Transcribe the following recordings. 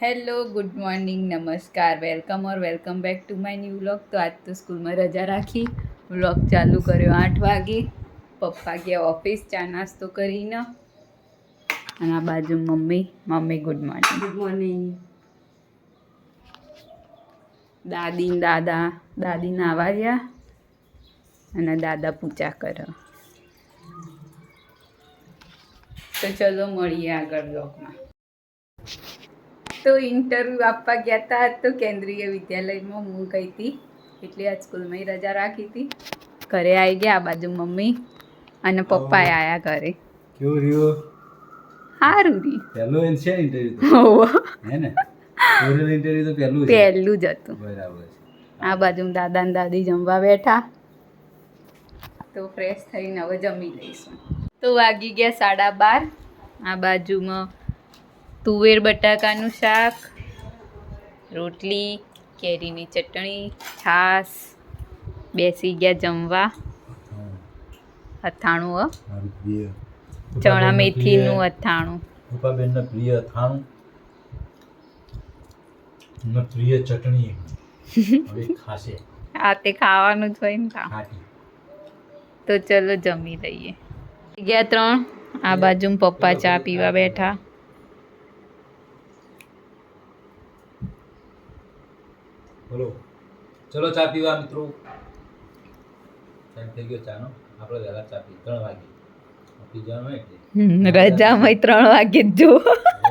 Hello, good morning, નમસ્કાર, welcome back to my new vlog. તો આજ તો સ્કૂલમાં રજા રાખી, વ્લોગ ચાલુ કર્યો 8 વાગે. પપ્પા ગયા ઓફિસ ચા નાસ્તો કરીને, અને આ બાજુ મમ્મી ગુડ મોર્નિંગ. દાદી નાવા ગયા અને દાદા પૂજા કરે. તો ચલો મળીએ આગળ વ્લોગમાં. તો ઇન્ટરવ્યૂ આપવા ગયા હતા તો કેન્દ્રીય વિદ્યાલયમાં હું ગઈ હતી, એટલે આજ સ્કૂલમાં રજા રાખી હતી. ઘરે આવી ગયા, આ બાજુ મમ્મી અને પપ્પા આવ્યા ઘરે. કેવું રહ્યું? સારું રહ્યું. પહેલું છે ઇન્ટરવ્યૂ હે ને? ઇન્ટરવ્યૂ તો પહેલું જ હતું. બરાબર. આ બાજુ દાદા ને દાદી જમવા બેઠા, તો ફ્રેશ થઈને હવે જમી લઈશું. તો વાગી ગયા 12:30. આ બાજુમાં તુવેર બટાકાનું શાક, રોટલી, કેરીની ચટણી, છાશ. બેસી ગયા જમવા. અથાણું ચણા મેથીનું અથાણું. રૂપાબેનના પ્રિય અથાણું ને પ્રિય ચટણી. હવે ખાશે. આ તે ખાવાનું જ હોય ને કા. તો ચલો જમી લઈએ. ગયા 3. આ બાજુ પપ્પા ચા પીવા બેઠા. બોલો, ચલો ચા પીવા મિત્રો. ટાઈમ થઈ ગયો ચાનો. આપણે વહેલા ચા પી 3 વાગે ઓફિસ જવાનું એટલે રજામાં 3 વાગે જ જો.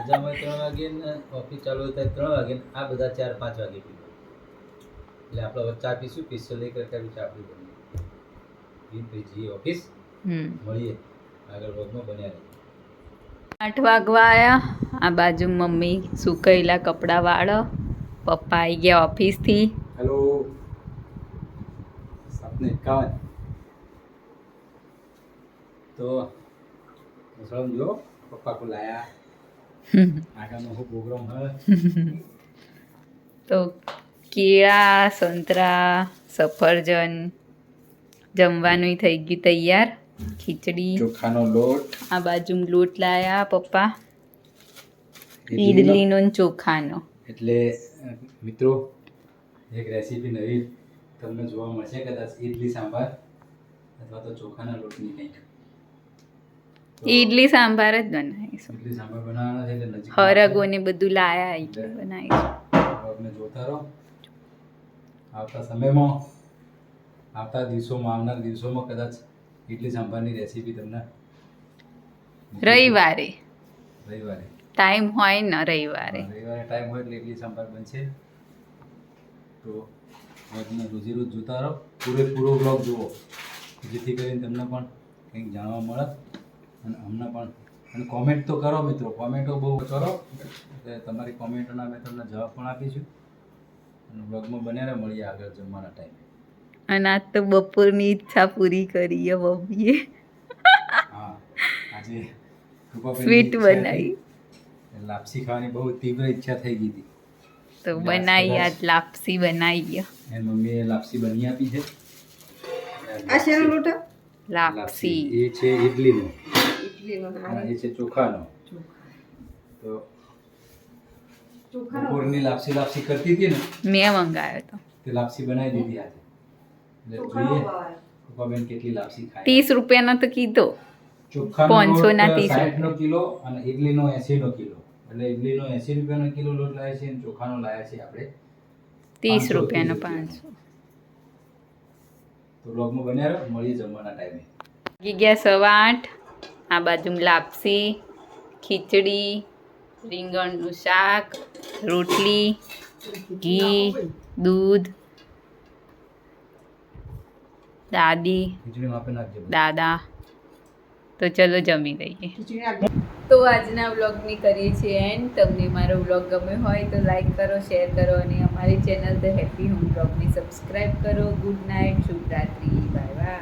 રજામાં 3 વાગે ને ઓફિસ ચાલુ થાય 3 વાગે. આ બધા 4-5 વાગે પીવા. એટલે આપણે ચા પીશું. સ્પેશિયલ એક રકાબી ચા પી પછી જઈએ ઓફિસ. મળીએ આગળ વર્ગમાં બન્યા રહે. 8 વાગવા આવ્યા. આ બાજુ મમ્મી સુકાયેલા કપડાં વાળો. પપ્પા આવી ગયા ઓફિસથી. હેલો. 7:51. તો મુસલમ જો પપ્પા કો લાયા. આગળનો હું પ્રોગ્રામ હે. તો કેળા, સંતરા, સફરજન, જમવાનું થઈ ગયું તૈયાર. ખીચડી, ચોખાનો લોટ. આ બાજુ લોટ લાયા પપ્પા, ઈડલીનો ને ચોખાનો. એટલે મિત્રો એક રેસીપી નવી તમને જોવા મળશે કદાચ. ઈડલી સાંભાર અથવા તો ચોખાના લોટની કંઈક ઈડલી સાંભાર જ બનાવીશું. ઈડલી સાંભાર બનાવવાનો છે એટલે નજીક હરગો ને બધું લાયા એટલે બનાવીશું. તમે જોતા રહો. આવતા સમયમાં, આવતા દિવસોમાં, આવનાર દિવસોમાં કદાચ ઈડલી સાંભારની રેસીપી તમને રવિવારે ટાઈમ હોય ને રવિવારે ટાઈમ હોય એટલે ઈડલી સાંભાર બનશે. તો રોજ જોતા રહો. પૂરેપૂરો બ્લોગ જુઓ, જેથી કરીને તમને પણ કંઈક જાણવા મળે અને અમને પણ. અને કોમેન્ટ તો કરો મિત્રો, કોમેન્ટો બહુ કરો એટલે તમારી કોમેન્ટોના અમે તમને જવાબ પણ આપીશું. અને બ્લોગમાં બન્યા રહે. મળીએ આગળ જમવાના ટાઈમે. અને આજ તો બપોરની ઈચ્છા પૂરી કરીએ મમ્મીએ. હા, આજે સ્વીટ બનાવી. લાપસી ખાવાની બહુ તીવ્ર ઈચ્છા થઈ ગઈ હતી, તો બનાવી. આજ લાપસી બનાવી. એની મમ્મીએ લાપસી બની આપી છે. આ શેનો લોટ? લાપસી. એ છે ઈડલીનો, એ છે ચોખાનો. તો બપોરની લાપસી કરતી હતી ને, મેં મંગાવ્યો તો તે લાપસી બનાવી દીધી આજે. એટલે જોઈએ પપ્પાબેન કેટલી લાપસી ખાય. 30 રૂપિયાનો તો કીધો. ચોખાનો 500 ના 30 60 કિલો અને ઈડલીનો 80 કિલો. એટલે ઈડલીનો 80 રૂપિયાનો કિલો લોટ લાવ્યા છે અને ચોખાનો લાવ્યા છે આપણે 30 રૂપિયાનો 500. તો બ્લોગમાં બન્યા રહો. મળીએ જમવાના ટાઈમે. વાગી ગયા 8:15. આ બાજુ લાપસી, ખીચડી, રીંગણનું શાક, રોટલી, ઘી, દૂધ, દાદા. તો ચલો જમી લઈએ. તો આજના વ્લોગની કરીએ છીએ એન્ડ. તમને મારો વ્લોગ ગમ્યો હોય તો લાઈક કરો, શેર કરો અને અમારી ચેનલ ધ હેપી હોમ વ્લોગને સબસ્ક્રાઈબ કરો. ગુડ નાઇટ, શુભરાત્રી, બાય બાય.